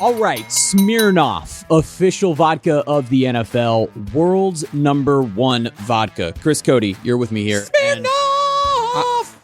All right, Smirnoff, official vodka of the NFL, world's #1 vodka. Chris Cody, you're with me here. Smirnoff!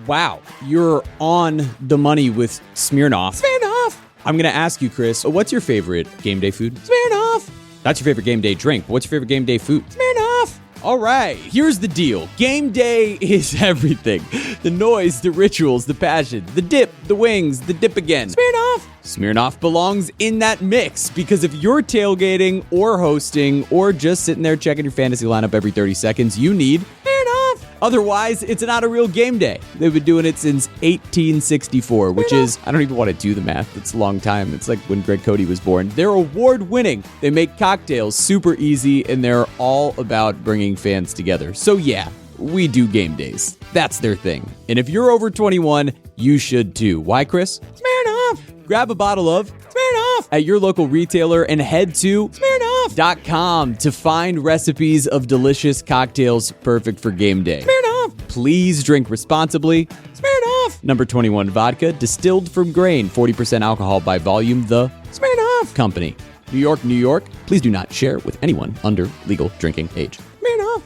Wow, you're on the money with Smirnoff. Smirnoff! I'm going to ask you, Chris, what's your favorite game day food? Smirnoff! That's your favorite game day drink. What's your favorite game day food? Smirnoff! All right, here's the deal. Game day is everything. The noise, the rituals, the passion, the dip, the wings, the dip again. Smirnoff! Smirnoff belongs in that mix because if you're tailgating or hosting or just sitting there checking your fantasy lineup every 30 seconds, you need Smirnoff. Otherwise, it's not a real game day. They've been doing it since 1864, which is, I don't even want to do the math. It's a long time. It's like when Greg Cody was born. They're award-winning. They make cocktails super easy, and they're all about bringing fans together. So yeah, we do game days. That's their thing. And if you're over 21, you should too. Why, Chris? Smirnoff! Grab a bottle of Smirnoff! at your local retailer and head to Smirnoff.com to find recipes of delicious cocktails perfect for game day. Smirnoff! Please drink responsibly. Smirnoff! Number 21 vodka, distilled from grain, 40% alcohol by volume, the Smirnoff! Company. New York, New York. Please do not share with anyone under legal drinking age. Smirnoff!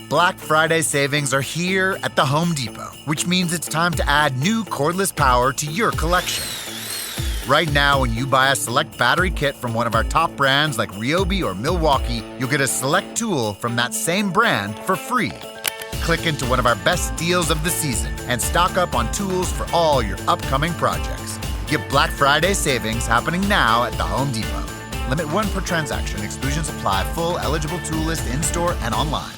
Black Friday savings are here at the Home Depot, which means it's time to add new cordless power to your collection. Right now, when you buy a select battery kit from one of our top brands like Ryobi or Milwaukee, you'll get a select tool from that same brand for free. Click into one of our best deals of the season and stock up on tools for all your upcoming projects. Get Black Friday savings happening now at the Home Depot. Limit 1 per transaction. Exclusions apply. Full eligible tool list in-store and online.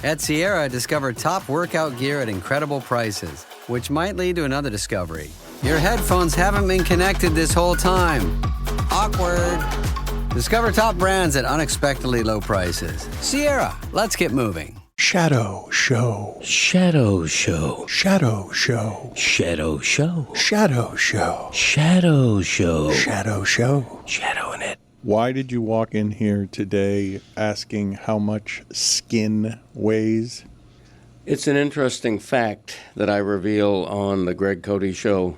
At Sierra, discover top workout gear at incredible prices, which might lead to another discovery. Your headphones haven't been connected this whole time. Awkward. Discover top brands at unexpectedly low prices. Sierra, let's get moving. Shadow Show. Shadow Show. Shadow Show. Shadow Show. Shadow Show. Shadow Show. Shadow Show. Shadowing it. Why did you walk in here today asking how much skin weighs? It's an interesting fact that I reveal on the Greg Cody Show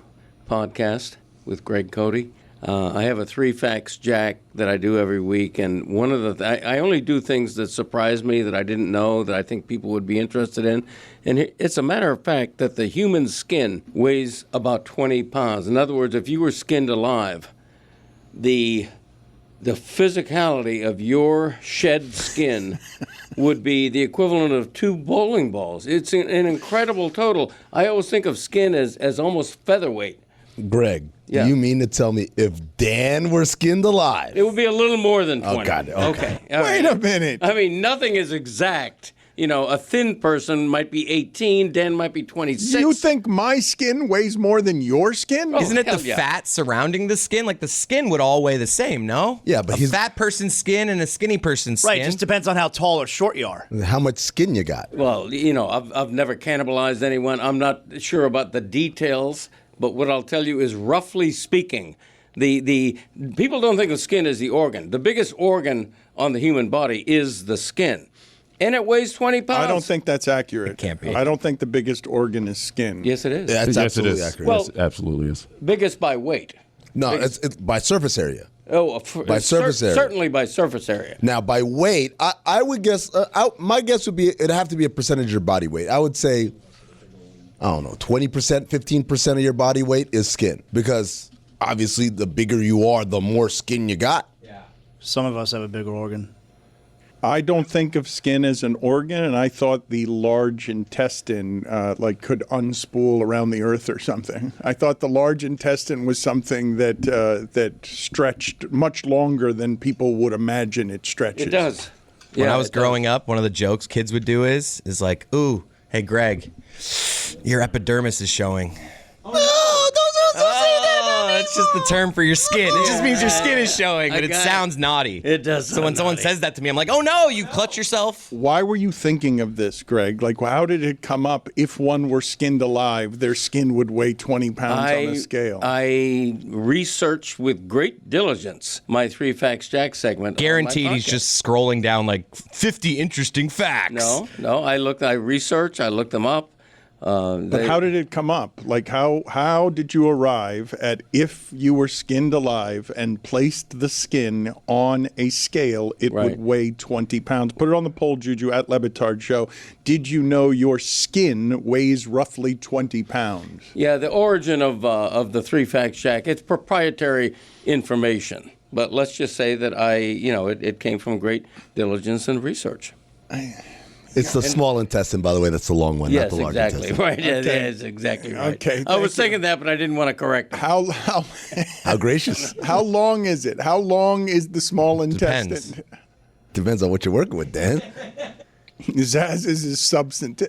podcast with Greg Cody. I have a 3 facts jack that I do every week, and one of the I only do things that surprise me that I didn't know that I think people would be interested in. And it's a matter of fact that the human skin weighs about 20 pounds. In other words, if you were skinned alive, the physicality of your shed skin would be the equivalent of 2 bowling balls. It's an incredible total. I always think of skin as almost featherweight. Greg, Yeah. do you mean to tell me if Dan were skinned alive? It would be a little more than 20. Oh, God. Okay. Wait a minute. I mean, nothing is exact. You know, a thin person might be 18, Dan might be 26. You think my skin weighs more than your skin? Oh, Isn't it the hell yeah. fat surrounding the skin? Like the skin would all weigh the same, no? Yeah, but a fat person's skin and a skinny person's Right, skin. just depends on how tall or short you are. How much skin you got? Well, you know, I've never cannibalized anyone. I'm not sure about the details, but what I'll tell you is, roughly speaking, the people don't think of skin as the organ. The biggest organ on the human body is the skin. And it weighs 20 pounds. I don't think that's accurate. It can't be. I don't think the biggest organ is skin. Yes, it is. That's Yes, absolutely it is. accurate. Well- Yes, absolutely is. Biggest by weight. No, it's by surface area. Oh, By surface area. Certainly by surface area. Now, by weight, I would guess, my guess would be it'd have to be a percentage of your body weight. I would say, I don't know, 20%, 15% of your body weight is skin. Because obviously, the bigger you are, the more skin you got. Some of us have a bigger organ. I don't think of skin as an organ, and I thought the large intestine could unspool around the earth or something. I thought the large intestine was something that stretched much longer than people would imagine it stretches. It does. When I was it does. growing up, one of the jokes kids would do is like, ooh, hey, Greg, your epidermis is showing. It's just the term for your skin. It just means your skin is showing, but it sounds naughty. It does So when sound someone naughty. says that to me, I'm like, oh no, you clutch yourself. Why were you thinking of this, Greg? Like, how did it come up? If one were skinned alive, their skin would weigh 20 pounds on a scale. I researched with great diligence my 3 Facts Jack segment. on my Guaranteed he's podcast. just scrolling down like 50 interesting facts. No, I researched, I looked them up. But how did it come up? Like, how did you arrive at, if you were skinned alive and placed the skin on a scale, it would weigh 20 pounds? Put it on the poll, Juju, at Le Batard Show. Did you know your skin weighs roughly 20 pounds? Yeah, the origin of the 3 Facts Jack, it's proprietary information. But let's just say that it came from great diligence and research. It's the small intestine, by the way. That's the long one, not the large intestine. Right. Okay. Yes, exactly right. Okay, I was thinking that, but I didn't want to correct it. How gracious. How long is it? How long is the small intestine? Depends on what you're working with, Dan. Zaz is his substantive.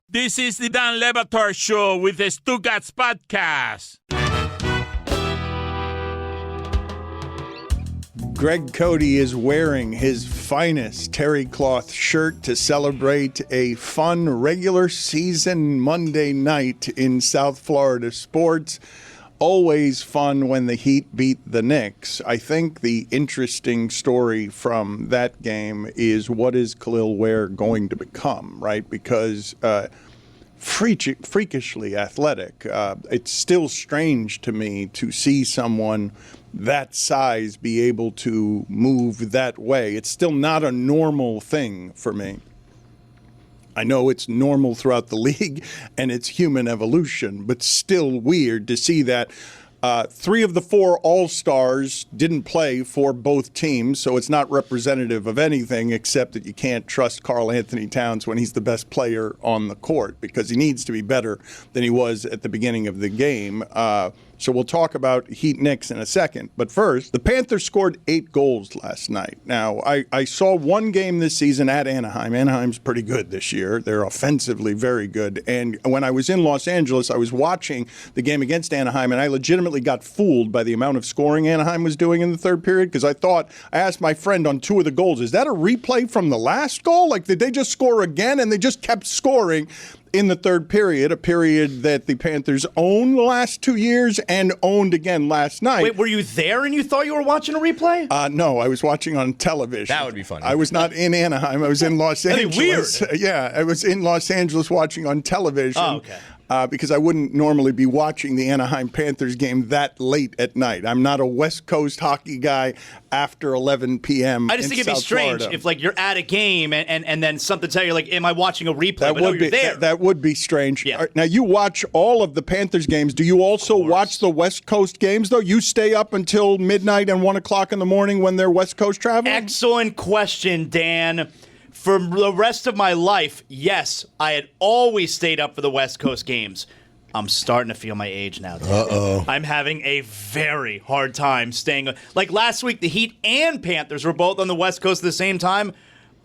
This is the Dan Le Batard Show with the Stugotz podcast. Greg Cody is wearing his finest terry cloth shirt to celebrate a fun regular season Monday night in South Florida sports. Always fun when the Heat beat the Knicks. I think the interesting story from that game is, what is Kel'el Ware going to become, right? Because freakishly athletic. It's still strange to me to see someone that size be able to move that way. It's still not a normal thing for me. I know it's normal throughout the league and it's human evolution, but still weird to see that. 3 of the 4 All-Stars didn't play for both teams, so it's not representative of anything except that you can't trust Karl Anthony Towns when he's the best player on the court, because he needs to be better than he was at the beginning of the game. So we'll talk about Heat Knicks in a second. But first, the Panthers scored 8 goals last night. Now, I saw one game this season at Anaheim. Anaheim's pretty good this year. They're offensively very good. And when I was in Los Angeles, I was watching the game against Anaheim, and I legitimately got fooled by the amount of scoring Anaheim was doing in the third period, because I asked my friend on 2 of the goals, is that a replay from the last goal? Like, did they just score again? And they just kept scoring in the third period, a period that the Panthers owned the last 2 years and owned again last night. Wait, were you there and you thought you were watching a replay? No, I was watching on television. That would be funny. I was not in Anaheim. I was in Los Angeles. That'd be weird. Yeah, I was in Los Angeles watching on television. Oh, okay. Because I wouldn't normally be watching the Anaheim Panthers game that late at night. I'm not a West Coast hockey guy after 11 p.m. I just think it'd be strange if, like, you're at a game and then something tells you, like, am I watching a replay? But no, you're there. That would be strange. Yeah. Now, you watch all of the Panthers games. Do you also watch the West Coast games, though? You stay up until midnight and 1 o'clock in the morning when they're West Coast traveling? Excellent question, Dan. For the rest of my life, yes, I had always stayed up for the West Coast games. I'm starting to feel my age now, Dan. Uh-oh. I'm having a very hard time staying. Like last week, the Heat and Panthers were both on the West Coast at the same time.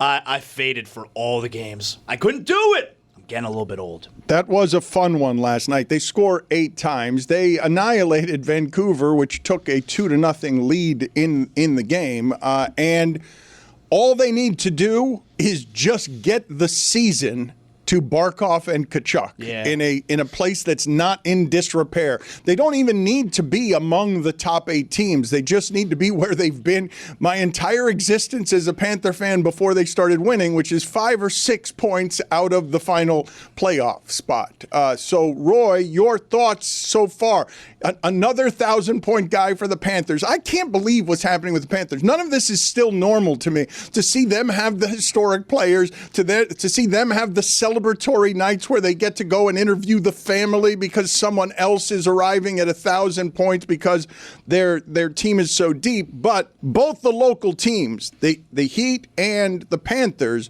I faded for all the games. I couldn't do it. I'm getting a little bit old. That was a fun one last night. They scored 8 times. They annihilated Vancouver, which took a 2-0 lead in the game. And all they need to do is just get the season to Barkov and Kachuk in a place that's not in disrepair. They don't even need to be among the top 8 teams. They just need to be where they've been my entire existence as a Panther fan before they started winning, which is 5 or 6 points out of the final playoff spot. So, Roy, your thoughts so far? Another 1,000-point guy for the Panthers. I can't believe what's happening with the Panthers. None of this is still normal to me. To see them have the historic players, to see them have the celebratory nights where they get to go and interview the family because someone else is arriving at 1,000 points because their team is so deep. But both the local teams, the Heat and the Panthers,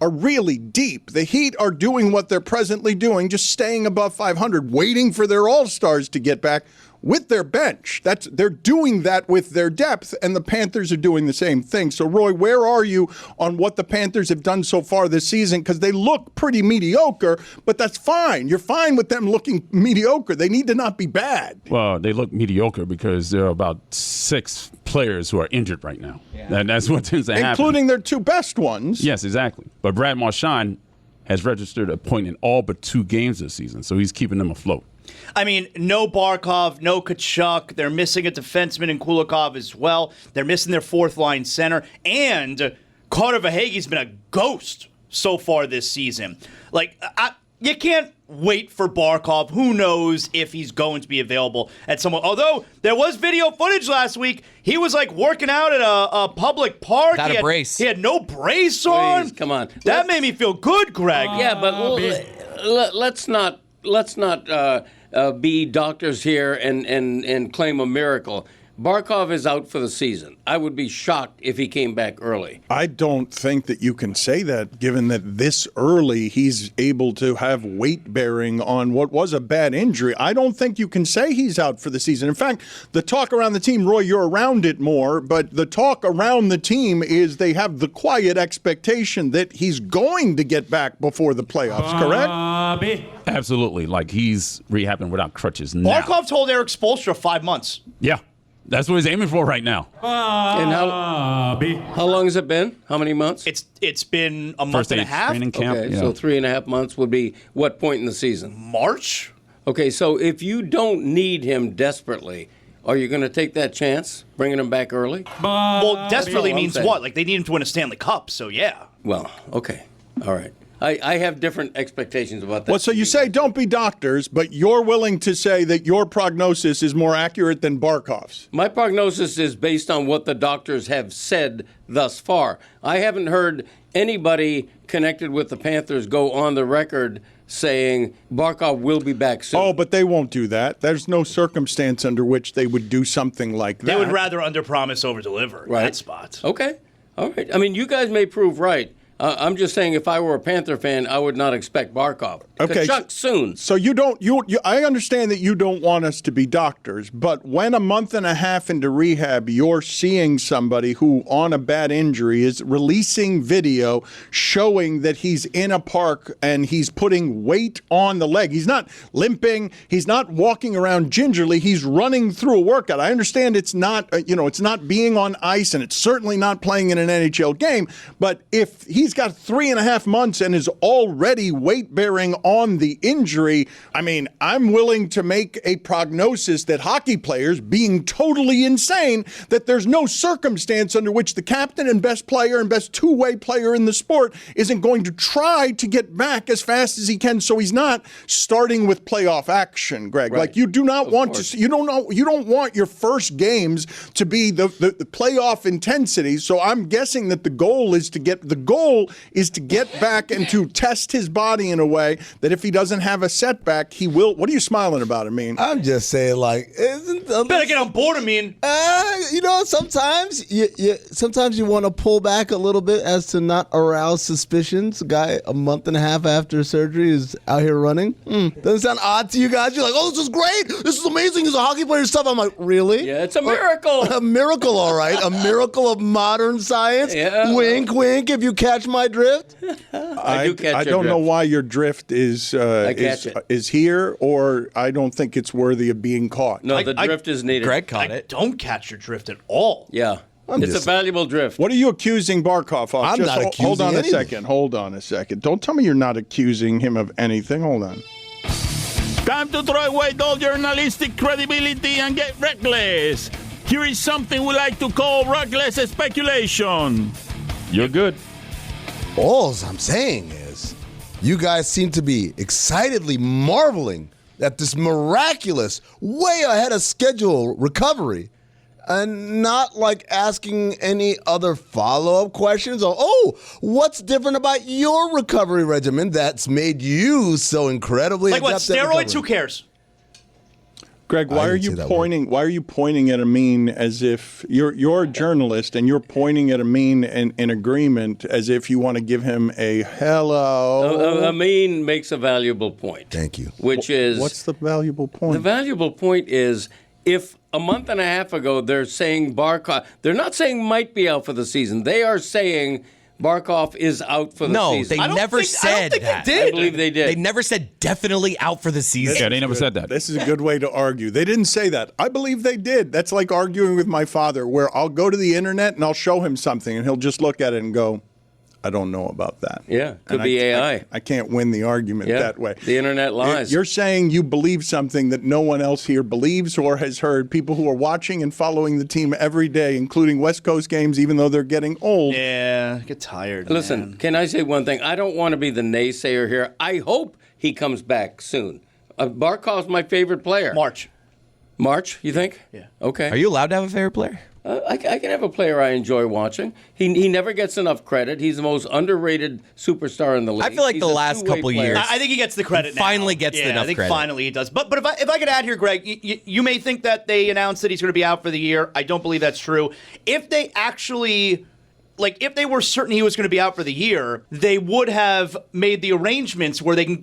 are really deep. The Heat are doing what they're presently doing, just staying above 500, waiting for their all-stars to get back with their bench. They're doing that with their depth, and the Panthers are doing the same thing. So, Roy, where are you on what the Panthers have done so far this season? Because they look pretty mediocre, but that's fine. You're fine with them looking mediocre. They need to not be bad. Well, they look mediocre because there are about 6 players who are injured right now. Yeah. That's what tends to happen. Including their 2 best ones. Yes, exactly. But Brad Marchand has registered a point in all but 2 games this season, so he's keeping them afloat. I mean, no Barkov, no Kachuk. They're missing a defenseman in Kulikov as well. They're missing their 4th-line center. And Carter Verhaeghe's been a ghost so far this season. Like, you can't wait for Barkov. Who knows if he's going to be available at some. Although there was video footage last week, he was like working out at a public park. Without a brace. He had no brace on. Please, come on. That made me feel good, Greg. Yeah, but let's not be doctors here and claim a miracle. Barkov is out for the season. I would be shocked if he came back early. I don't think that you can say that, given that this early he's able to have weight bearing on what was a bad injury. I don't think you can say he's out for the season. In fact, the talk around the team, Roy, you're around it more, but the talk around the team is they have the quiet expectation that he's going to get back before the playoffs, correct? Absolutely. Like, he's rehabbing without crutches now. Barkov told Eric Spoelstra 5 months. Yeah. That's what he's aiming for right now. And how long has it been? How many months? It's been a month and a half. Training camp. Okay, yeah. so 3.5 months would be what point in the season? March? Okay, so if you don't need him desperately, are you going to take that chance, bringing him back early? Well, desperately I'm means saying. what? Like, they need him to win a Stanley Cup, so yeah. Well, okay. All right. I have different expectations about that. Well, so you say don't be doctors, but you're willing to say that your prognosis is more accurate than Barkov's. My prognosis is based on what the doctors have said thus far. I haven't heard anybody connected with the Panthers go on the record saying Barkov will be back soon. Oh, but they won't do that. There's no circumstance under which they would do something like that. They would rather underpromise, overdeliver. Right. That spot. Okay. All right. I mean, you guys may prove right. I'm just saying, if I were a Panther fan, I would not expect Barkov. Okay, Kachuk soon. So you don't. I understand that you don't want us to be doctors, but when a month and a half into rehab, you're seeing somebody who, on a bad injury, is releasing video showing that he's in a park and he's putting weight on the leg. He's not limping. He's not walking around gingerly. He's running through a workout. I understand it's not. It's not being on ice, and it's certainly not playing in an NHL game. But if he's got 3.5 months and is already weight-bearing on the injury, I mean, I'm willing to make a prognosis that hockey players, being totally insane, that there's no circumstance under which the captain and best player and best two-way player in the sport isn't going to try to get back as fast as he can, so he's not starting with playoff action, Greg. Right. Like, you do not want to, you don't want your first games to be the playoff intensity. So I'm guessing that the goal is to get back and to test his body in a way that if he doesn't have a setback, he will. What are you smiling about, Amin? I'm just saying, like, Better get on board, Amin. Sometimes you want to pull back a little bit as to not arouse suspicions. A guy a month and a half after surgery is out here running. Doesn't sound odd to you guys? You're like, oh, this is great. This is amazing. He's a hockey player and stuff. I'm like, really? Yeah, it's a miracle. A miracle, all right. A miracle of modern science. Yeah. Wink, wink, if you catch my drift. I do catch I your don't know drift. why your drift is here, or I don't think it's worthy of being caught. No, the drift is needed. Greg caught I it. don't catch your drift at all. Yeah. It's a valuable drift. What are you accusing Barkov of? I'm not accusing Hold on anything. Hold on a second. Don't tell me you're not accusing him of anything. Hold on. Time to throw away all journalistic credibility and get reckless. Here is something we like to call reckless speculation. You're good. All I'm saying is, you guys seem to be excitedly marveling at this miraculous, way ahead of schedule recovery, and not like asking any other follow-up questions or, what's different about your recovery regimen that's made you so incredibly Like what, adept at steroids? recovery? Who cares? Greg, why are you pointing? Why are you pointing at Amin as if you're a journalist and you're pointing at Amin in agreement as if you want to give him a hello? Amin makes a valuable point. Thank you. Which is What's the valuable point? The valuable point is, if a month and a half ago they're saying Barkov, they're not saying might be out for the season. They are saying Barkov is out for the season. No, they never said that. I believe they did. They never said definitely out for the season. Yeah, they never said that. This is a good way to argue. They didn't say that. I believe they did. That's like arguing with my father, where I'll go to the internet and I'll show him something and he'll just look at it and go, I don't know about that. Yeah, could And be AI. I can't win the argument that way. The internet lies. You're saying you believe something that no one else here believes or has heard. People who are watching and following the team every day, including West Coast games, even though they're getting old. Yeah, get tired. Listen, man. can I say one thing? I don't want to be the naysayer here. I hope he comes back soon. Barkov's my favorite player. March, you think? Yeah. Okay. Are you allowed to have a favorite player? I can have a player I enjoy watching. He never gets enough credit. He's the most underrated superstar in the league. I feel like He's the a last two-way couple player. years. I think he gets the credit now. Finally gets enough I think credit. finally he does. But if I could add here, Greg, you may think that they announced that he's going to be out for the year. I don't believe that's true. If they actually... if they were certain he was going to be out for the year, they would have made the arrangements where they can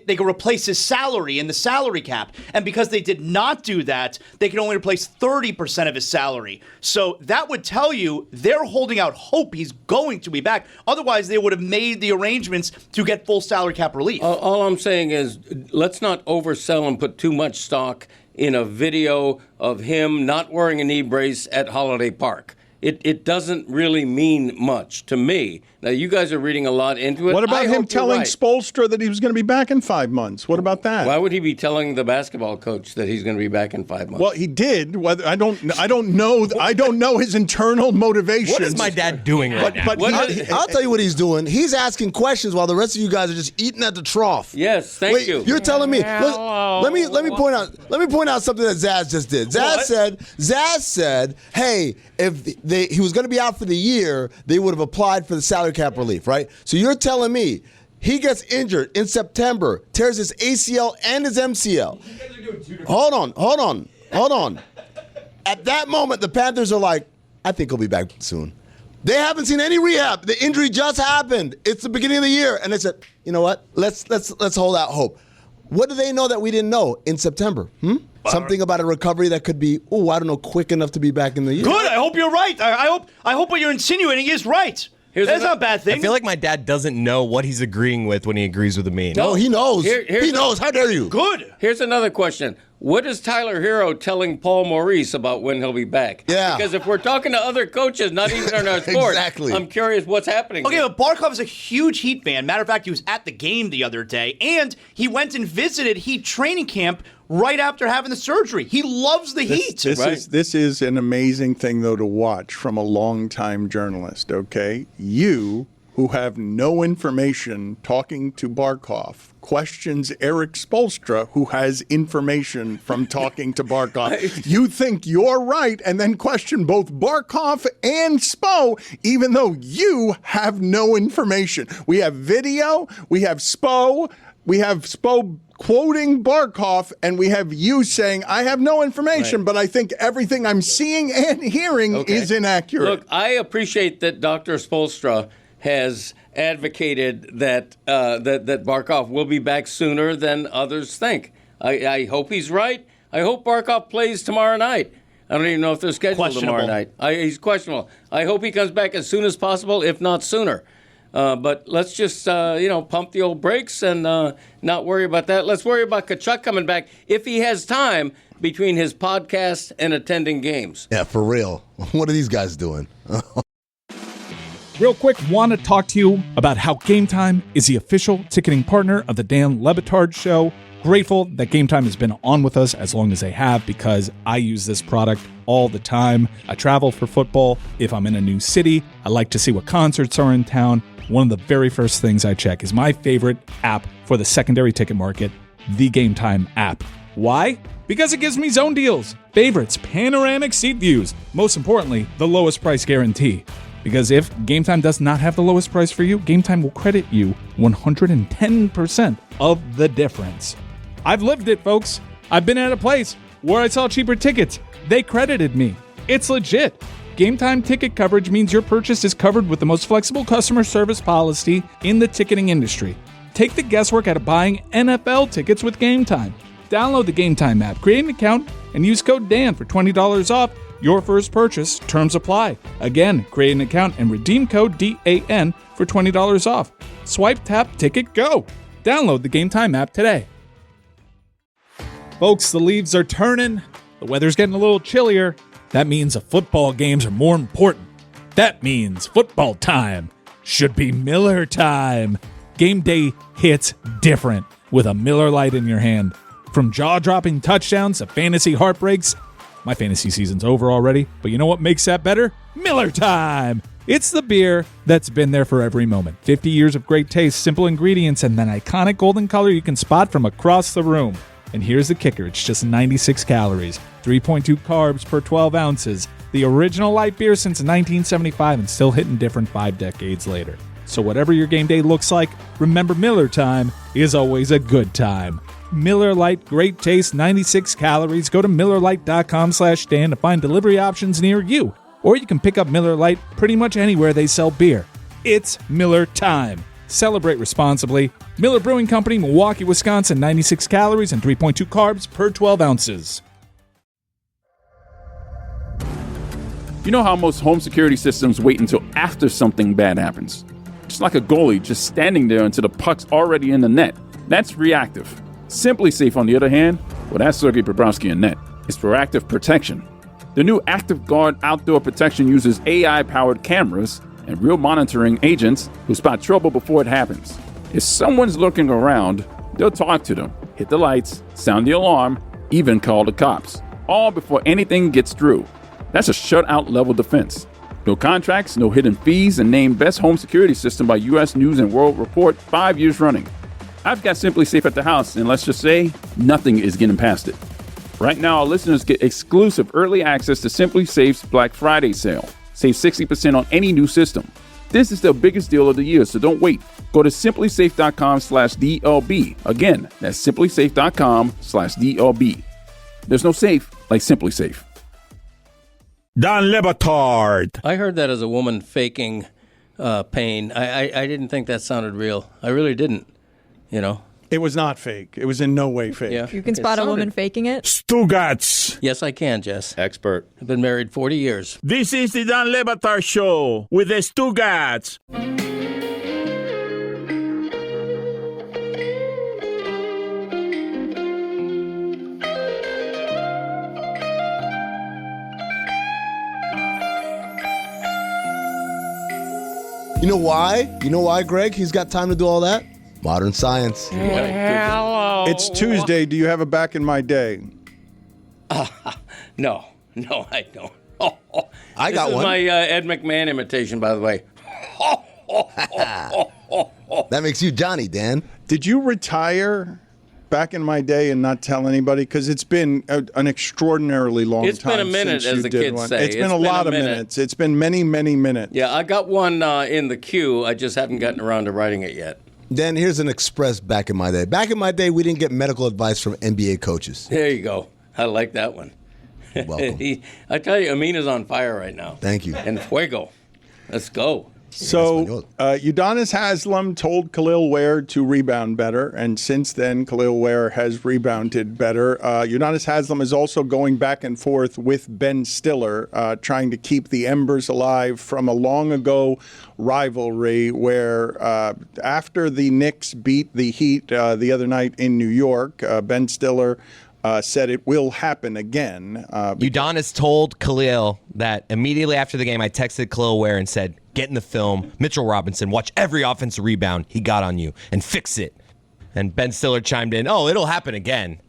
they can replace his salary in the salary cap. And because they did not do that, they can only replace 30% of his salary. So that would tell you they're holding out hope he's going to be back. Otherwise, they would have made the arrangements to get full salary cap relief. All I'm saying is let's not oversell and put too much stock in a video of him not wearing a knee brace at Holiday Park. It doesn't really mean much to me. Now, you guys are reading a lot into it. What about I him hope you're telling right. Spoelstra that he was going to be back in 5 months? What about that? Why would he be telling the basketball coach that he's going to be back in 5 months? Well, he did. Whether I don't know his internal motivations. What is my dad doing right now? But I'll tell you what he's doing. He's asking questions while the rest of you guys are just eating at the trough. Yes, thank you. You're telling me. Let me point out something that Zaz just did. Zaz said, "Hey, if he was going to be out for the year, they would have applied for the salary cap relief, right?" So you're telling me he gets injured in September, tears his ACL and his MCL. Hold on. At that moment, the Panthers are like, I think he'll be back soon. They haven't seen any rehab. The injury just happened. It's the beginning of the year, and they said, you know what? Let's hold out hope. What do they know that we didn't know in September? Something about a recovery that could be, quick enough to be back in the year. Good. I hope you're right. I hope what you're insinuating is right. That's not a bad thing. I feel like my dad doesn't know what he's agreeing with when he agrees with me. No, he knows. He knows. How dare you? Good. Here's another question. What is Tyler Hero telling Paul Maurice about when he'll be back? Yeah. Because if we're talking to other coaches, not even in our sport, Exactly. I'm curious what's happening. Okay, but Barkov is a huge Heat fan. Matter of fact, he was at the game the other day, and he went and visited Heat training camp right after having the surgery. He loves the Heat. This is an amazing thing, though, to watch from a longtime journalist, okay? You, who have no information talking to Barkov, questions Eric Spoelstra, who has information from talking to Barkov. You think you're right and then question both Barkov and Spo, even though you have no information. We have video, we have Spo quoting Barkov, and we have you saying, I have no information, but I think everything I'm seeing and hearing is inaccurate. Look, I appreciate that Dr. Spoelstra has advocated that that Barkov will be back sooner than others think. I hope he's right. I hope Barkov plays tomorrow night. I don't even know if they're scheduled tomorrow night. He's questionable. I hope he comes back as soon as possible, if not sooner. But let's just, pump the old brakes and not worry about that. Let's worry about Tkachuk coming back if he has time between his podcast and attending games. Yeah, for real. What are these guys doing? Real quick, want to talk to you about how Game Time is the official ticketing partner of the Dan Le Batard Show. Grateful that Game Time has been on with us as long as they have, because I use this product all the time. I travel for football. If I'm in a new city, I like to see what concerts are in town. One of the very first things I check is my favorite app for the secondary ticket market, the Game Time app. Why? Because it gives me zone deals, favorites, panoramic seat views, most importantly, the lowest price guarantee. Because if Game Time does not have the lowest price for you, Game Time will credit you 110% of the difference. I've lived it, folks. I've been at a place where I saw cheaper tickets. They credited me. It's legit. Game Time ticket coverage means your purchase is covered with the most flexible customer service policy in the ticketing industry. Take the guesswork out of buying NFL tickets with Game Time. Download the Game Time app, create an account, and use code DAN for $20 off your first purchase. Terms apply. Again, create an account and redeem code DAN for $20 off. Swipe, tap, ticket, go. Download the Game Time app today. Folks, the leaves are turning. The weather's getting a little chillier. That means the football games are more important. That means football time. should be Miller time. Game day hits different with a Miller Lite in your hand. From jaw-dropping touchdowns to fantasy heartbreaks, my fantasy season's over already, but you know what makes that better? Miller time! It's the beer that's been there for every moment. 50 years of great taste, simple ingredients, and that iconic golden color you can spot from across the room. And here's the kicker, it's just 96 calories, 3.2 carbs per 12 ounces. The original light beer since 1975 and still hitting different 5 decades later. So whatever your game day looks like, remember Miller time is always a good time. Miller Lite, great taste, 96 calories. Go to MillerLite.com/Dan to find delivery options near you. Or you can pick up Miller Lite pretty much anywhere they sell beer. It's Miller time. Celebrate responsibly. Miller Brewing Company, Milwaukee, Wisconsin, 96 calories and 3.2 carbs per 12 ounces. You know how most home security systems wait until after something bad happens? Just like a goalie just standing there until the puck's already in the net. That's reactive. Simply Safe, on the other hand, well, that's Sergei Bobrovsky in net. It's proactive protection. The new Active Guard outdoor protection uses AI-powered cameras and real monitoring agents who spot trouble before it happens. If someone's lurking around, they'll talk to them, hit the lights, sound the alarm, even call the cops, all before anything gets through. That's a shutout level defense. No contracts, no hidden fees, and named Best Home Security System by U.S. News & World Report 5 years running. I've got Simply Safe at the house, and let's just say, nothing is getting past it. Right now, our listeners get exclusive early access to Simply Safe's Black Friday sale. Save 60% on any new system. This is the biggest deal of the year, so don't wait. Go to simplysafe.com/DLB. Again, that's simplysafe.com/DLB. There's no safe like Simply Safe. Don Le Batard. I heard that as a woman faking pain. I didn't think that sounded real. I really didn't, you know. It was not fake. It was in no way fake. Yeah. You can spot a woman faking it? Stugotz. Yes, I can, Jess. Expert. I've been married 40 years. This is the Don Le Batard Show with the Stugotz. You know why? You know why, Greg? He's got time to do all that? Modern science. Hello. It's Tuesday. Do you have a back in my day? No, I don't. I got this one. Is my Ed McMahon imitation, by the way. That makes you Johnny, Dan. Did you retire back in my day and not tell anybody? Because it's been an extraordinarily long time. It's been a minute, since as the did kids one. say. It's been a lot of minutes. It's been many, many minutes. Yeah, I got one in the queue. I just haven't gotten around to writing it yet. Dan, here's an express back in my day. Back in my day, we didn't get medical advice from NBA coaches. There you go. I like that one. Welcome. I tell you, Amin is on fire right now. Thank you. And fuego. Let's go. So, Udonis Haslem told Kel'el Ware to rebound better, and since then, Kel'el Ware has rebounded better. Udonis Haslem is also going back and forth with Ben Stiller, trying to keep the embers alive from a long-ago rivalry where after the Knicks beat the Heat the other night in New York, Ben Stiller said it will happen again. Udonis told Kel'el that immediately after the game, I texted Kel'el Ware and said, get in the film. Mitchell Robinson, watch every offensive rebound he got on you and fix it. And Ben Stiller chimed in, oh, it'll happen again.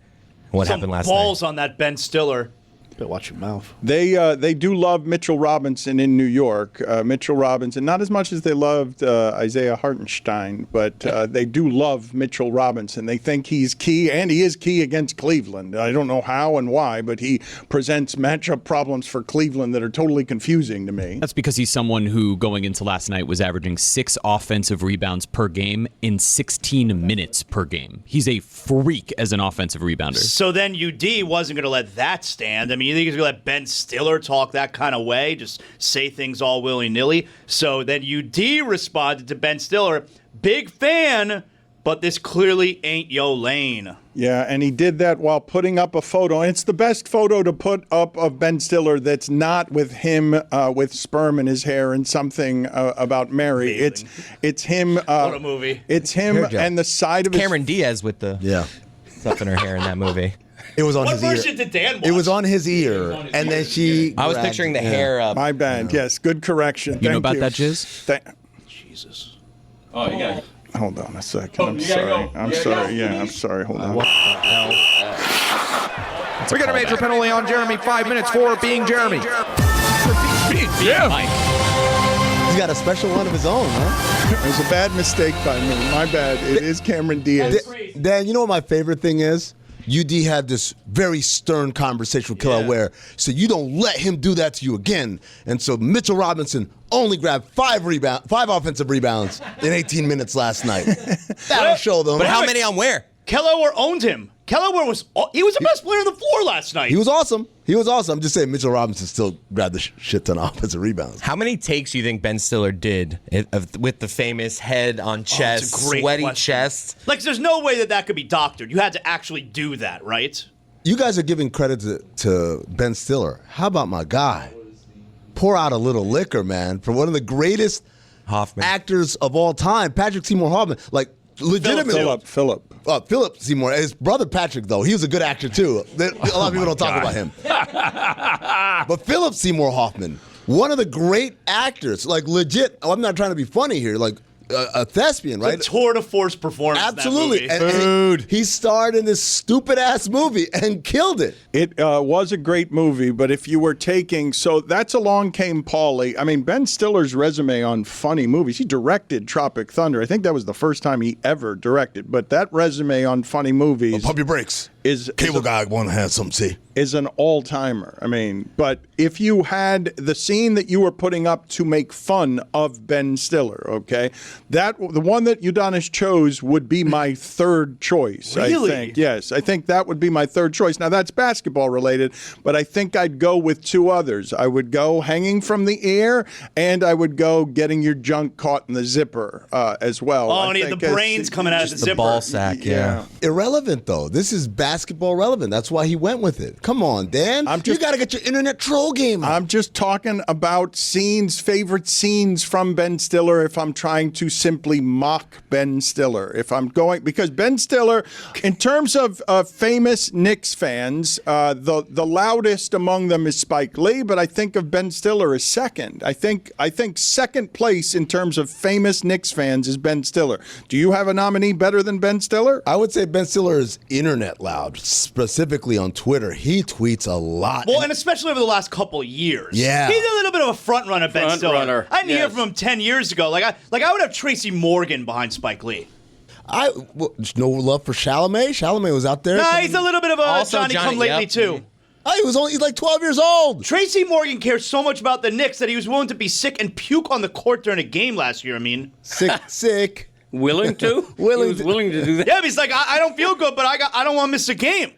What happened last night? Balls on that Ben Stiller. Better watch your mouth. They do love Mitchell Robinson in New York. Mitchell Robinson, not as much as they loved Isaiah Hartenstein, but they do love Mitchell Robinson. They think he's key, and he is key against Cleveland. I don't know how and why, but he presents matchup problems for Cleveland that are totally confusing to me. That's because he's someone who, going into last night, was averaging 6 offensive rebounds per game in 16 minutes per game. He's a freak as an offensive rebounder. So then UD wasn't going to let that stand. I mean, you think he's going to let Ben Stiller talk that kind of way, just say things all willy-nilly? So then UD responded to Ben Stiller, big fan, but this clearly ain't yo lane. Yeah, and he did that while putting up a photo. And it's the best photo to put up of Ben Stiller that's not with him with sperm in his hair and something about Mary. Amazing. It's him. What a movie. It's him and the side of Cameron Diaz with the stuff in her hair in that movie. It was on What his ear. version did Dan watch? It was on his ear, and then she. I was picturing the hair up. My bad. Yes, good correction. You know Thank about that, Jizz? Jesus. Oh, you got it. Hold on a second. I'm sorry. I'm sorry. Yeah, I'm sorry. Hold on. We got a major penalty on Jeremy. 5 minutes for being Jeremy. Yeah. He's got a special one of his own, huh? It was a bad mistake by me. My bad. It is Cameron Diaz. Dan, you know what my favorite thing is? UD had this very stern conversation with Kel'el Ware. So you don't let him do that to you again. And so Mitchell Robinson only grabbed 5 offensive rebounds in 18 minutes last night. That'll show them. But how many on Ware? Kel'el Ware owned him. Kel'el Ware was the best player on the floor last night. He was awesome. I'm just saying Mitchell Robinson still grabbed the shit ton of offensive rebounds. How many takes do you think Ben Stiller did with the famous head on chest, sweaty chest? Like, there's no way that could be doctored. You had to actually do that, right? You guys are giving credit to Ben Stiller. How about my guy? Pour out a little liquor, man, for one of the greatest actors of all time, Patrick Seymour Hoffman. Like, legitimately. Philip Seymour. His brother Patrick, though, he was a good actor, too. A lot of people don't talk about him. But Philip Seymour Hoffman, one of the great actors, like legit, I'm not trying to be funny here, like a thespian, right? It's a tour de force performance. Absolutely. In that movie. And he starred in this stupid-ass movie and killed it. It was a great movie, but if you were taking... So that's Along Came Polly. I mean, Ben Stiller's resume on funny movies, he directed Tropic Thunder. I think that was the first time he ever directed. But that resume on funny movies... Pump your brakes. Cable Guy want to have something, see? Is an all-timer. I mean, but if you had the scene that you were putting up to make fun of Ben Stiller, okay, the one that Udonis chose would be my third choice. Really? I think. Yes, I think that would be my third choice. Now that's basketball related, but I think I'd go with 2 others. I would go Hanging from the Air, and I would go Getting Your Junk Caught in the Zipper as well. Oh, and he had the brains coming out of the zipper. The ball sack, yeah. Irrelevant, though. This is basketball relevant. That's why he went with it. Come on, Dan. You got to get your internet troll game up. I'm just talking about favorite scenes from Ben Stiller if I'm trying to simply mock Ben Stiller. If I'm going, because Ben Stiller, in terms of famous Knicks fans, the loudest among them is Spike Lee, but I think of Ben Stiller as second. I think second place in terms of famous Knicks fans is Ben Stiller. Do you have a nominee better than Ben Stiller? I would say Ben Stiller is internet loud, specifically on Twitter. He tweets a lot. Well, and especially over the last couple of years. Yeah. He's a little bit of a front runner, Ben Stiller. I didn't hear yes. from him 10 years ago. I would have Tracy Morgan behind Spike Lee. No love for Chalamet. Chalamet was out there. Nah, he's a little bit of a Also Johnny come lately, too. He's like 12 years old. Tracy Morgan cares so much about the Knicks that he was willing to be sick and puke on the court during a game last year, I mean. Sick. Willing to? He was willing to do that. Yeah, but he's like, I don't feel good, but I don't want to miss a game.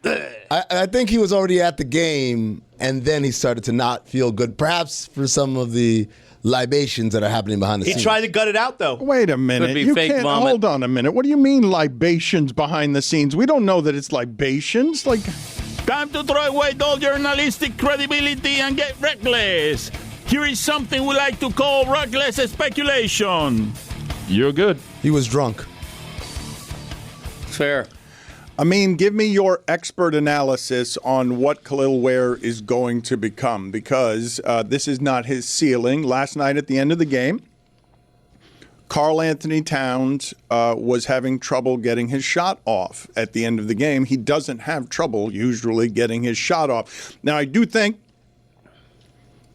I think he was already at the game, and then he started to not feel good, perhaps for some of the libations that are happening behind the scenes. He tried to gut it out, though. Wait a minute. Could be You fake can't vomit. hold on a minute. What do you mean libations behind the scenes? We don't know that it's libations. Time to throw away all journalistic credibility and get reckless. Here is something we like to call reckless speculation. You're good. He was drunk. Fair. I mean, give me your expert analysis on what Kel'el Ware is going to become, because this is not his ceiling. Last night at the end of the game, Karl Anthony Towns was having trouble getting his shot off at the end of the game. He doesn't have trouble usually getting his shot off. Now, I do think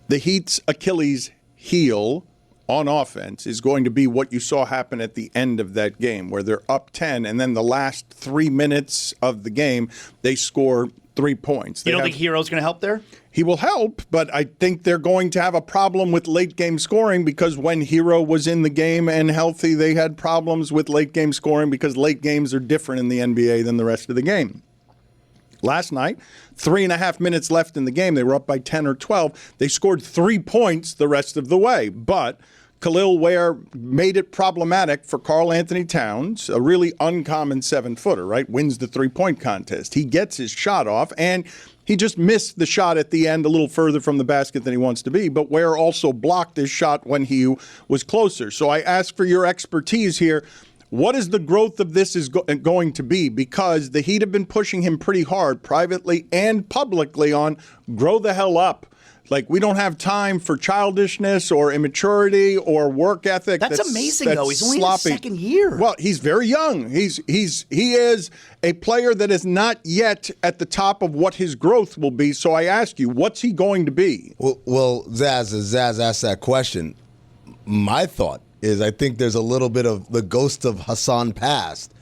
the Heat's Achilles heel on offense is going to be what you saw happen at the end of that game, where they're up 10, and then the last 3 minutes of the game, they score 3 points. You don't think Hero's going to help there? He will help, but I think they're going to have a problem with late-game scoring, because when Hero was in the game and healthy, they had problems with late-game scoring, because late games are different in the NBA than the rest of the game. Last night, 3.5 minutes left in the game. They were up by 10 or 12. They scored 3 points the rest of the way, but Kel'el Ware made it problematic for Karl Anthony Towns, a really uncommon 7-footer, right? Wins the three-point contest. He gets his shot off, and he just missed the shot at the end a little further from the basket than he wants to be. But Ware also blocked his shot when he was closer. So I ask for your expertise here. What is the growth of this is going to be? Because the Heat have been pushing him pretty hard, privately and publicly, on grow the hell up. Like, we don't have time for childishness or immaturity or work ethic. That's amazing, though. He's only in his sloppy. second year. Well, he's very young. He is a player that is not yet at the top of what his growth will be. So I ask you, what's he going to be? Well, Zaz, as Zaz asked that question, my thought is I think there's a little bit of the ghost of Hassan past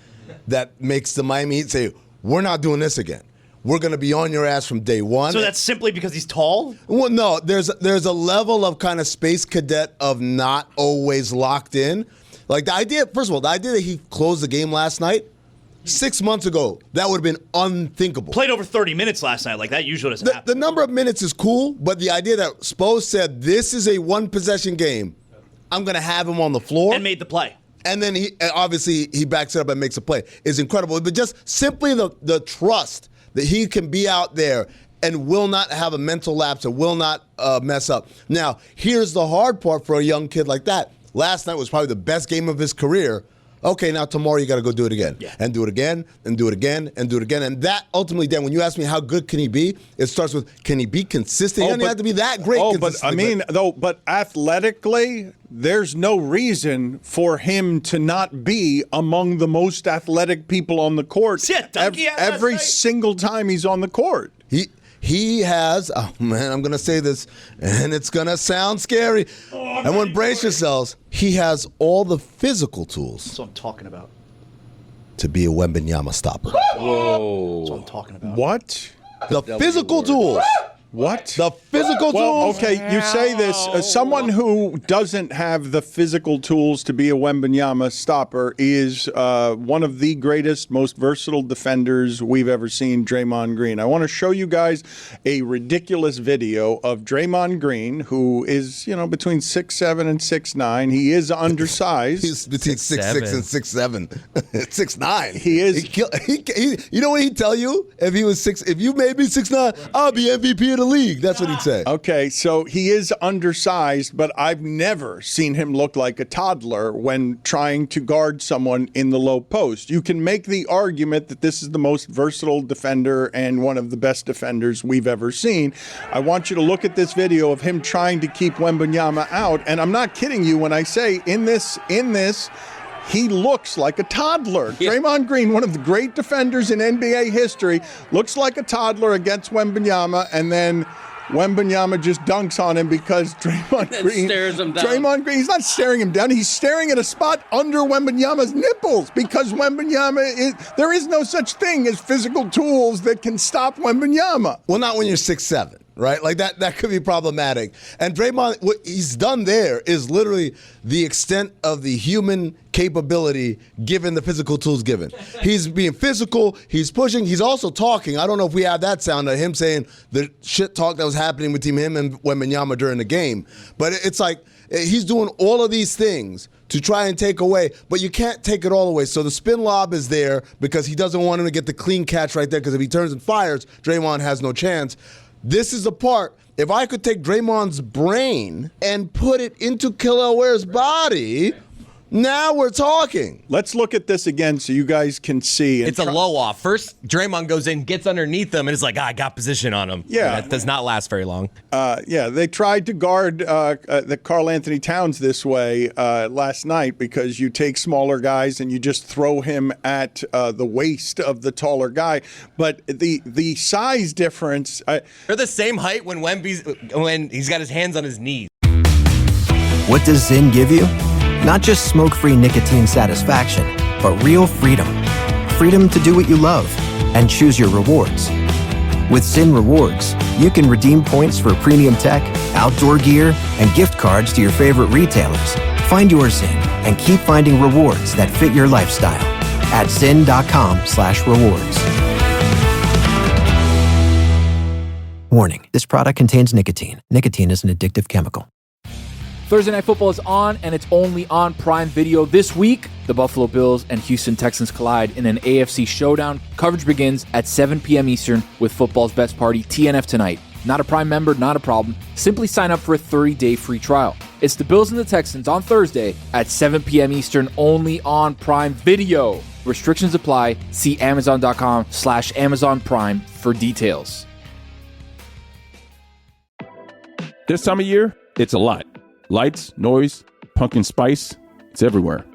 that makes the Miami Heat say, we're not doing this again. We're going to be on your ass from day one. So that's simply because he's tall? Well, no, there's a level of kind of space cadet of not always locked in. Like the idea, first of all, the idea that he closed the game last night, 6 months ago, that would have been unthinkable. Played over 30 minutes last night. Like, that usually doesn't happen. The number of minutes is cool, but the idea that Spo said this is a one-possession game, I'm going to have him on the floor. And made the play. And then he backs it up and makes a play is incredible. But just simply the trust that he can be out there and will not have a mental lapse and will not mess up. Now, here's the hard part for a young kid like that. Last night was probably the best game of his career. Okay, now tomorrow you got to go do it again. Yeah. And do it again, and do it again, and do it again. And that ultimately, Dan, when you ask me how good can he be, it starts with, can he be consistent? He doesn't have to be that great consistently. But athletically, there's no reason for him to not be among the most athletic people on the court every single time he's on the court. He has, oh man, I'm going to say this, and it's going to sound scary. Everyone brace yourselves. He has all the physical tools. That's what I'm talking about. To be a Wembanyama stopper. Whoa. That's what I'm talking about. What? The physical tools. What? The physical tools? Okay, you say this. Someone who doesn't have the physical tools to be a Wembanyama stopper is one of the greatest, most versatile defenders we've ever seen, Draymond Green. I want to show you guys a ridiculous video of Draymond Green, who is, between 6'7" and 6'9". He is undersized. He's between 6'6" and 6'7". 6'9". He is. You know what he'd tell you? If you made me 6'9", I'll be MVP of the league. That's what he'd say. Okay, so he is undersized, but I've never seen him look like a toddler when trying to guard someone in the low post. You can make the argument that this is the most versatile defender and one of the best defenders we've ever seen. I want you to look at this video of him trying to keep Wembanyama out, and I'm not kidding you when I say in this, he looks like a toddler. Yeah. Draymond Green, one of the great defenders in NBA history, looks like a toddler against Wembanyama, and then Wembanyama just dunks on him because Draymond Green stares him down. Draymond Green, he's not staring him down. He's staring at a spot under Wembanyama's nipples because there is no such thing as physical tools that can stop Wembanyama. Well, not when you're 6'7". Right? Like that could be problematic. And Draymond, what he's done there is literally the extent of the human capability given the physical tools given. He's being physical, he's pushing, he's also talking. I don't know if we have that sound of him saying the shit talk that was happening between him and Wembanyama during the game. But it's like he's doing all of these things to try and take away, but you can't take it all away. So the spin lob is there because he doesn't want him to get the clean catch right there because if he turns and fires, Draymond has no chance. This is the part, if I could take Draymond's brain and put it into Kel'el Ware's body, now we're talking. Let's look at this again so you guys can see. It's a low off. First, Draymond goes in, gets underneath them, and is like, I got position on him. Yeah. That does not last very long. They tried to guard the Karl Anthony Towns this way last night because you take smaller guys and you just throw him at the waist of the taller guy. But the size difference... They're the same height when he's got his hands on his knees. What does Zyn give you? Not just smoke-free nicotine satisfaction, but real freedom. Freedom to do what you love and choose your rewards. With Zyn Rewards, you can redeem points for premium tech, outdoor gear, and gift cards to your favorite retailers. Find your Zyn and keep finding rewards that fit your lifestyle at zyn.com/rewards. Warning, this product contains nicotine. Nicotine is an addictive chemical. Thursday Night Football is on, and it's only on Prime Video this week. The Buffalo Bills and Houston Texans collide in an AFC showdown. Coverage begins at 7 p.m. Eastern with football's best party, TNF Tonight. Not a Prime member, not a problem. Simply sign up for a 30-day free trial. It's the Bills and the Texans on Thursday at 7 p.m. Eastern, only on Prime Video. Restrictions apply. See Amazon.com/Amazon Prime for details. This time of year, it's a lot. Lights, noise, pumpkin spice, it's everywhere.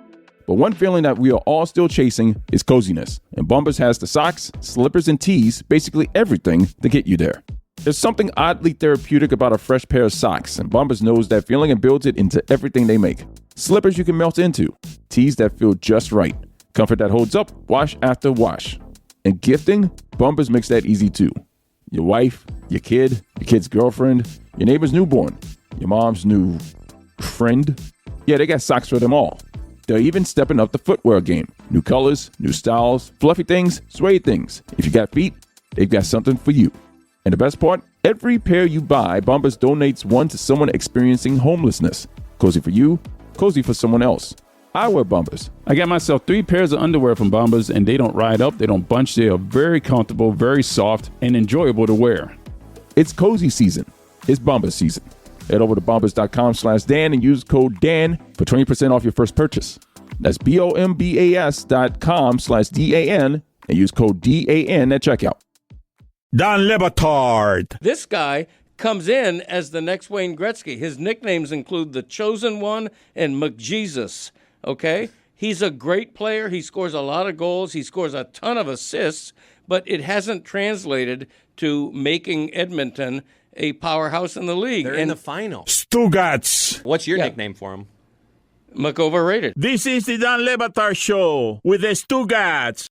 But one feeling that we are all still chasing is coziness. And Bombas has the socks, slippers, and tees, basically everything to get you there. There's something oddly therapeutic about a fresh pair of socks, and Bombas knows that feeling and builds it into everything they make. Slippers you can melt into, tees that feel just right, comfort that holds up wash after wash. And gifting, Bombas makes that easy too. Your wife, your kid's girlfriend, your neighbor's newborn, your mom's new friend. Yeah, they got socks for them all. They're even stepping up the footwear game. New colors, new styles, fluffy things, suede things. If you got feet, they've got something for you. And the best part, every pair you buy, Bombas donates one to someone experiencing homelessness. Cozy for you, cozy for someone else. I wear Bombas. I got myself 3 pairs of underwear from Bombas, and they don't ride up, they don't bunch, they are very comfortable, very soft, and enjoyable to wear. It's cozy season. It's Bombas season. Head over to bombas.com/Dan and use code DAN for 20% off your first purchase. That's BOMBAS.com/DAN and use code DAN at checkout. Dan Le Batard. This guy comes in as the next Wayne Gretzky. His nicknames include the Chosen One and McJesus. Okay? He's a great player. He scores a lot of goals. He scores a ton of assists, but it hasn't translated to making Edmonton a powerhouse in the league. They're in the final. Stugotz. What's your nickname for him? McOverrated. This is the Dan Le Batard Show with the Stugotz.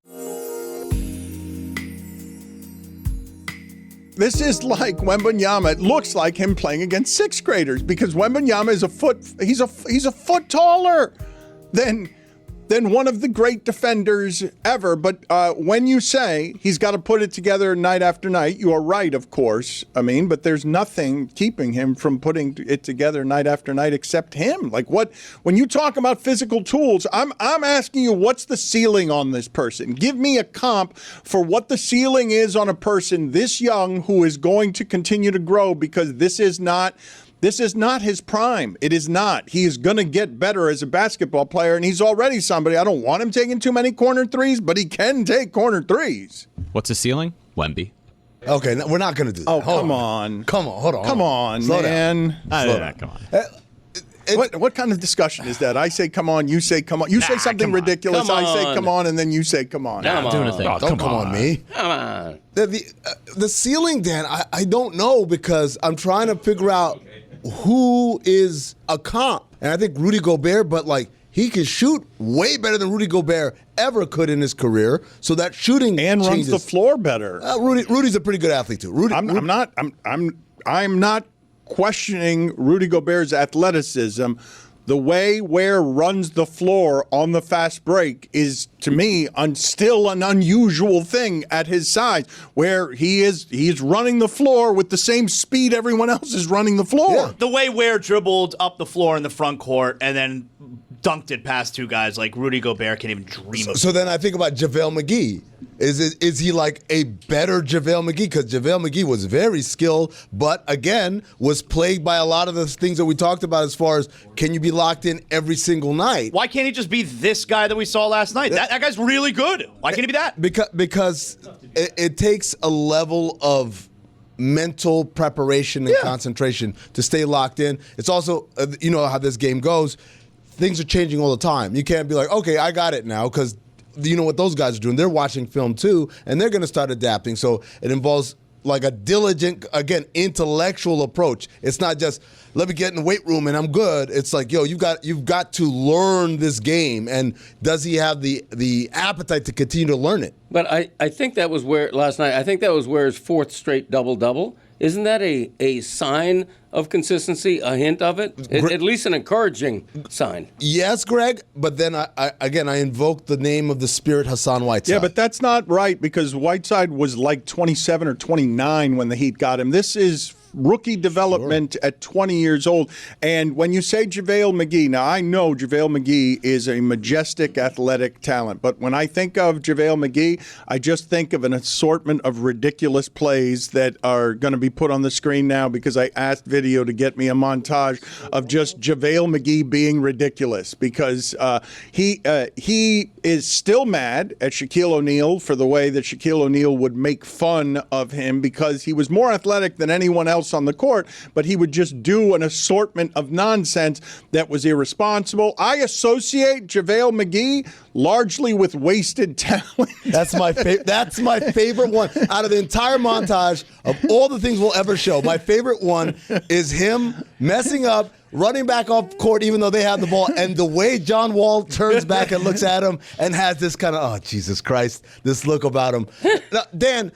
This is like Wembanyama. It looks like him playing against 6th graders because Wembanyama is he's a foot taller than one of the great defenders ever. But when you say he's got to put it together night after night, you are right, of course, Amin, but there's nothing keeping him from putting it together night after night except him. Like when you talk about physical tools, I'm asking you, what's the ceiling on this person? Give me a comp for what the ceiling is on a person this young who is going to continue to grow, because this is not his prime. It is not. He is going to get better as a basketball player, and he's already somebody. I don't want him taking too many corner threes, but he can take corner threes. What's the ceiling? Wemby. Okay, no, we're not going to do that. Oh, come on. Hold on. Come on, Slow man. down. Come on. What kind of discussion is that? I say come on, you say come on. You say something ridiculous, Come I say on. come on, and then you say come on. Come on. Doing a thing. Don't come on me. Come on. The ceiling, Dan, I don't know, because I'm trying to figure out who is a comp. And I think Rudy Gobert, but he can shoot way better than Rudy Gobert ever could in his career. So that shooting And changes. runs the floor better. Rudy's a pretty good athlete too. I'm not questioning Rudy Gobert's athleticism. The way Ware runs the floor on the fast break is, to me, still an unusual thing at his size, where he's running the floor with the same speed everyone else is running the floor. Yeah. The way Ware dribbled up the floor in the front court and then dunked it past 2 guys like Rudy Gobert can't even dream of. So then I think about JaVale McGee. Is he like a better JaVale McGee? Because JaVale McGee was very skilled, but again, was plagued by a lot of the things that we talked about as far as, can you be locked in every single night? Why can't he just be this guy that we saw last night? That guy's really good. Why can't he be that? Because it takes a level of mental preparation and concentration to stay locked in. It's also, you know how this game goes, things are changing all the time. You can't be like, okay, I got it now, because you know what those guys are doing. They're watching film too, and they're going to start adapting. So it involves like a diligent, again, intellectual approach. It's not just, let me get in the weight room and I'm good. It's like, yo, you've got to learn this game. And does he have the appetite to continue to learn it? But I think that was Ware last night. I think that was Ware's 4th straight double-double. Isn't that a sign of consistency, a hint of it? At least an encouraging sign. Yes, Greg, but then I invoke the name of the Spirit, Hassan Whiteside. Yeah, but that's not right, because Whiteside was like 27 or 29 when the Heat got him. This is rookie development at 20 years old. And when you say JaVale McGee, now I know JaVale McGee is a majestic athletic talent, but when I think of JaVale McGee, I just think of an assortment of ridiculous plays that are going to be put on the screen now, because I asked video to get me a montage of just JaVale McGee being ridiculous, because he is still mad at Shaquille O'Neal for the way that Shaquille O'Neal would make fun of him, because he was more athletic than anyone else else on the court, but he would just do an assortment of nonsense that was irresponsible. I associate JaVale McGee largely with wasted talent. That's my favorite one out of the entire montage of all the things we'll ever show. My favorite one is him messing up, running back off court even though they have the ball, and the way John Wall turns back and looks at him and has this kind of, oh, Jesus Christ, this look about him. Now, Dan,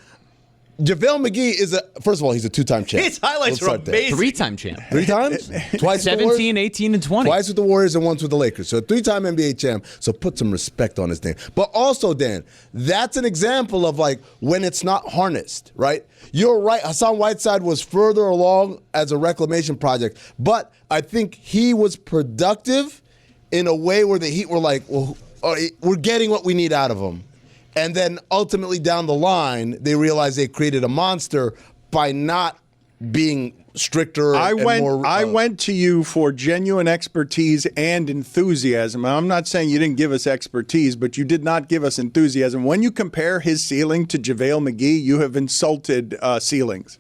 JaVale McGee is first of all, he's a two-time champ. His highlights are amazing. 3-time champ. 3 times? Twice 17, 18, and 20. Twice with the Warriors and once with the Lakers. So a 3-time NBA champ. So put some respect on his name. But also, Dan, that's an example of like when it's not harnessed, right? You're right. Hassan Whiteside was further along as a reclamation project. But I think he was productive in a way where the Heat were like, well, we're getting what we need out of him. And then ultimately down the line, they realized they created a monster by not being stricter. I went to you for genuine expertise and enthusiasm. I'm not saying you didn't give us expertise, but you did not give us enthusiasm. When you compare his ceiling to JaVale McGee, you have insulted ceilings.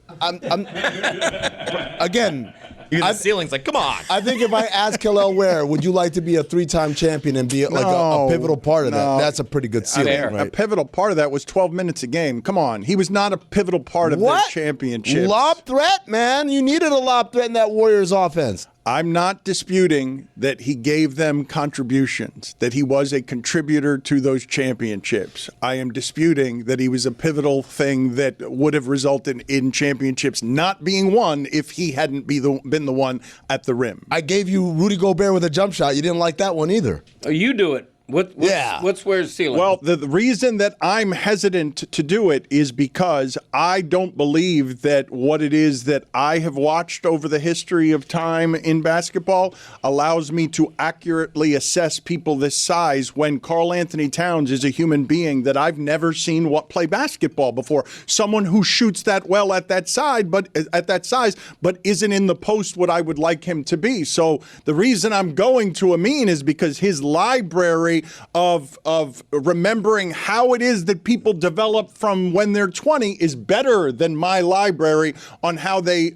Again. The ceiling's like, come on. I think if I ask Kel'el Ware, would you like to be a 3-time champion and be like a pivotal part of that? That's a pretty good ceiling. Right? A pivotal part of that was 12 minutes a game. Come on. He was not a pivotal part of their championship. Lob threat, man. You needed a lob threat in that Warriors offense. I'm not disputing that he gave them contributions, that he was a contributor to those championships. I am disputing that he was a pivotal thing that would have resulted in championships not being won if he hadn't been the one at the rim. I gave you Rudy Gobert with a jump shot. You didn't like that one either. Oh, you do it. What's Ware's ceiling? Well, the reason that I'm hesitant to do it is because I don't believe that what it is that I have watched over the history of time in basketball allows me to accurately assess people this size when Karl Anthony Towns is a human being that I've never seen play basketball before. Someone who shoots that well at that size, but isn't in the post what I would like him to be. So the reason I'm going to Amin is because his library of remembering how it is that people develop from when they're 20 is better than my library on how they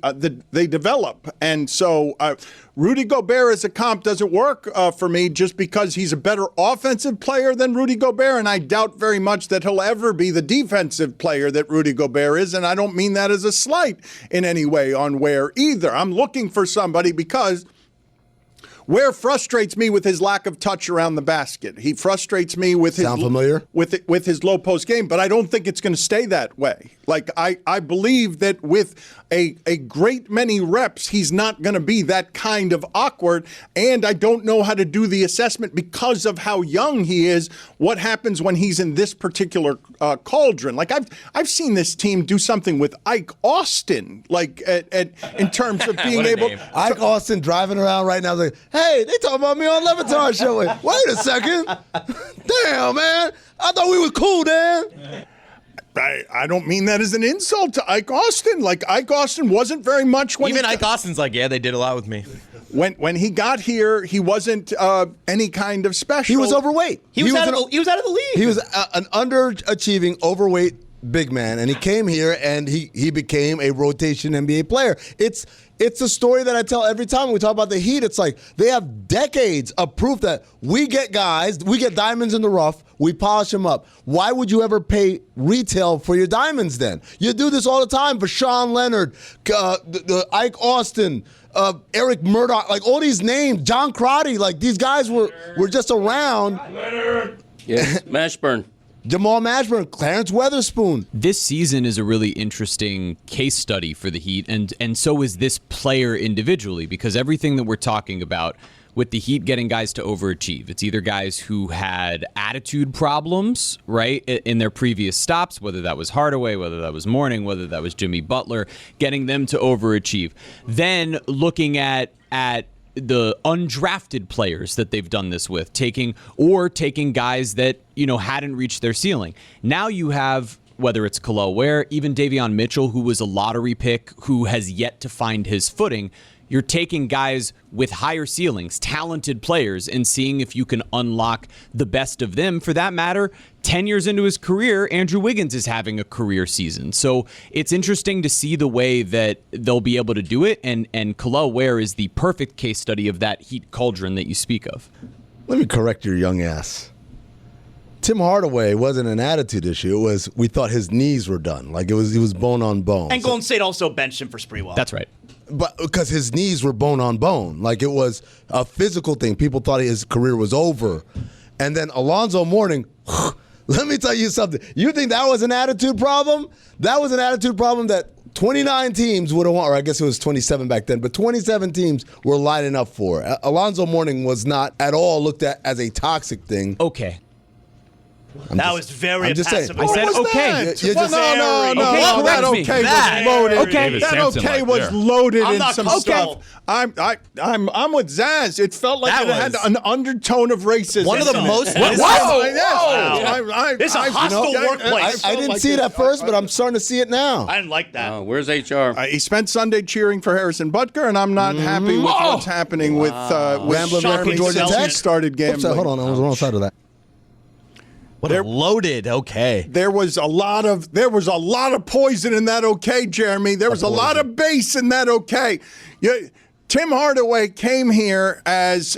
develop. And so Rudy Gobert as a comp doesn't work for me just because he's a better offensive player than Rudy Gobert, and I doubt very much that he'll ever be the defensive player that Rudy Gobert is, and I don't mean that as a slight in any way on Ware either. I'm looking for somebody because Ware frustrates me with his lack of touch around the basket. He frustrates me with his with his low post game, but I don't think it's going to stay that way. Like I believe that with a great many reps, he's not going to be that kind of awkward, and I don't know how to do the assessment because of how young he is. What happens when he's in this particular cauldron? Like I've seen this team do something with Ike Austin, like in terms of being able. Ike Austin driving around right now, like, hey, they talking about me on Levitar show. Wait a second, damn man, I thought we were cool, Dan. I don't mean that as an insult to Ike Austin. Like, Ike Austin wasn't very much when Ike Austin's like, yeah, they did a lot with me. When he got here, he wasn't any kind of special. He was overweight. He was out of the league. He was an underachieving, overweight big man, and he came here and he became a rotation NBA player. It's a story that I tell every time we talk about the Heat. It's like they have decades of proof that we get guys, we get diamonds in the rough, we polish them up. Why would you ever pay retail for your diamonds then? You do this all the time for Sean Leonard, the Ike Austin, Eric Murdoch, like all these names, John Crotty, like these guys were just around. Yes, Mashburn. Jamal Mashburn, Clarence Weatherspoon. This season is a really interesting case study for the Heat, and so is this player individually, because everything that we're talking about with the Heat getting guys to overachieve, it's either guys who had attitude problems, right, in their previous stops, whether that was Hardaway, whether that was Mourning, whether that was Jimmy Butler, getting them to overachieve. Then looking at the undrafted players that they've done this with, taking guys that, hadn't reached their ceiling. Now you have, whether it's Kel'el Ware, even Davion Mitchell, who was a lottery pick, who has yet to find his footing. You're taking guys with higher ceilings, talented players, and seeing if you can unlock the best of them. For that matter, 10 years into his career, Andrew Wiggins is having a career season. So it's interesting to see the way that they'll be able to do it, and Kel'el Ware is the perfect case study of that Heat cauldron that you speak of. Let me correct your young ass. Tim Hardaway wasn't an attitude issue. It was we thought his knees were done. Like he was bone on bone. And Golden State also benched him for Sprewell. That's right. But because his knees were bone on bone. Like it was a physical thing. People thought his career was over. And then Alonzo Mourning, let me tell you something. You think that was an attitude problem? That was an attitude problem that 29 teams would have won, or I guess it was 27 back then, but 27 teams were lining up for. Alonzo Mourning was not at all looked at as a toxic thing. Okay. That was very passive. I said okay. No. Okay, That okay was loaded. Okay. That okay was loaded in some stuff. I'm with Zaz. It felt like it had an undertone of racism. One of the most. It's a hostile workplace. I didn't see it at first, but I'm starting to see it now. I didn't like that. Where's HR? He spent Sunday cheering for Harrison Butker, and I'm not happy with what's happening with Rambling back from Georgia Tech. Started gambling. Hold on, I was on the wrong side of that. What a loaded okay. There was a lot of poison in that okay, Jeremy. There was a lot of bass in that okay. Tim Hardaway came here as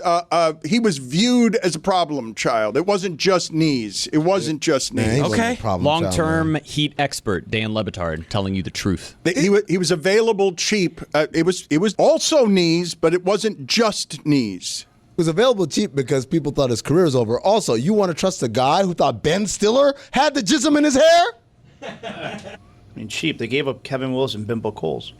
he was viewed as a problem child. It wasn't just knees. Okay. Long-term Heat expert Dan Le Batard telling you the truth. He was available cheap. It was also knees, but it wasn't just knees. Was available cheap because people thought his career was over. Also, you want to trust a guy who thought Ben Stiller had the jism in his hair? I mean, cheap. They gave up Kevin Willis and Bimbo Coles.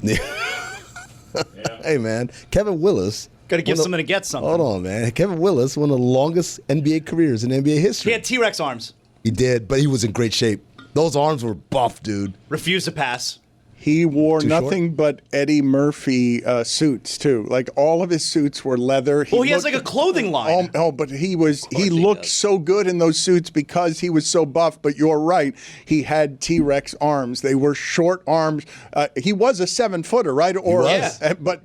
Hey, man. Kevin Willis. Got to give something to get something. Hold on, man. Kevin Willis, one of the longest NBA careers in NBA history. He had T-Rex arms. He did, but he was in great shape. Those arms were buff, dude. Refused to pass. He wore nothing but Eddie Murphy suits too. Like all of his suits were leather. He has like a clothing line. But he looked so good in those suits because he was so buff. But you're right, he had T-Rex arms. They were short arms. He was a 7-footer, right?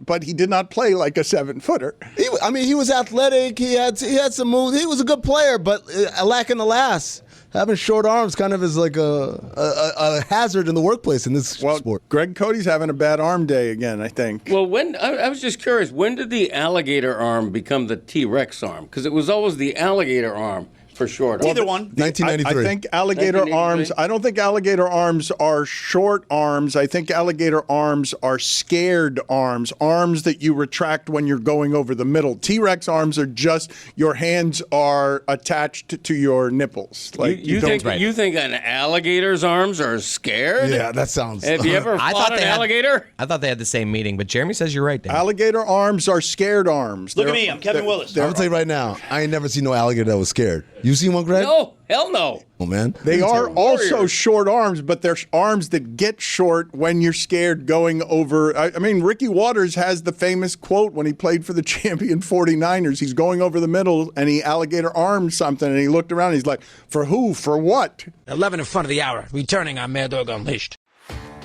But he did not play like a 7-footer. He was athletic. He had some moves. He was a good player, but lacking the last. Having short arms kind of is like a hazard in the workplace in this sport. Greg Cody's having a bad arm day again, I think. Well, I was just curious, when did the alligator arm become the T-Rex arm? Because it was always the alligator arm for short. Either one. 1993. I think alligator arms. I don't think alligator arms are short arms. I think alligator arms are scared arms. Arms that you retract when you're going over the middle. T-Rex arms are just your hands are attached to your nipples. Like you think an alligator's arms are scared? Yeah, that sounds. Have you ever fought an alligator? I thought they had the same meaning, but Jeremy says you're right, Dan. Alligator arms are scared arms. Look at me. I'm Kevin Willis. I'm going to tell you right now, I ain't never seen no alligator that was scared. You seen one, Greg? No, hell no. Oh, man. They are also short arms, but they're arms that get short when you're scared going over. I mean, Ricky Waters has the famous quote when he played for the champion 49ers. He's going over the middle, and he alligator armed something, and he looked around, and he's like, for who? For what? 11 in front of the hour. Returning on Mad Dog Unleashed.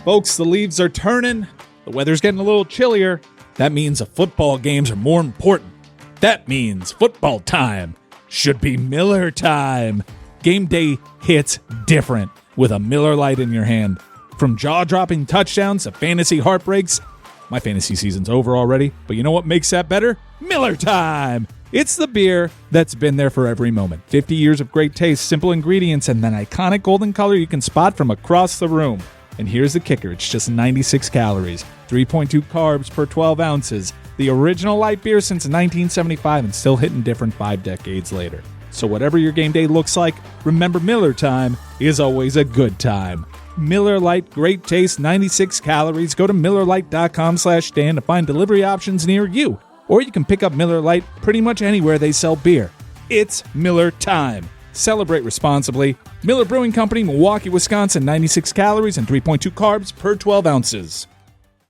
Folks, the leaves are turning. The weather's getting a little chillier. That means the football games are more important. That means football time should be Miller time. Game day hits different with a Miller Lite in your hand. From jaw-dropping touchdowns to fantasy heartbreaks. My fantasy season's over already, but you know what makes that better? Miller time! It's the beer that's been there for every moment. 50 years of great taste, simple ingredients, and an iconic golden color you can spot from across the room. And here's the kicker. It's just 96 calories, 3.2 carbs per 12 ounces. The original light beer since 1975 and still hitting different 5 decades later. So whatever your game day looks like, remember Miller time is always a good time. Miller Lite, great taste, 96 calories. Go to MillerLite.com/Dan to find delivery options near you. Or you can pick up Miller Lite pretty much anywhere they sell beer. It's Miller time. Celebrate responsibly. Miller Brewing Company, Milwaukee, Wisconsin, 96 calories and 3.2 carbs per 12 ounces.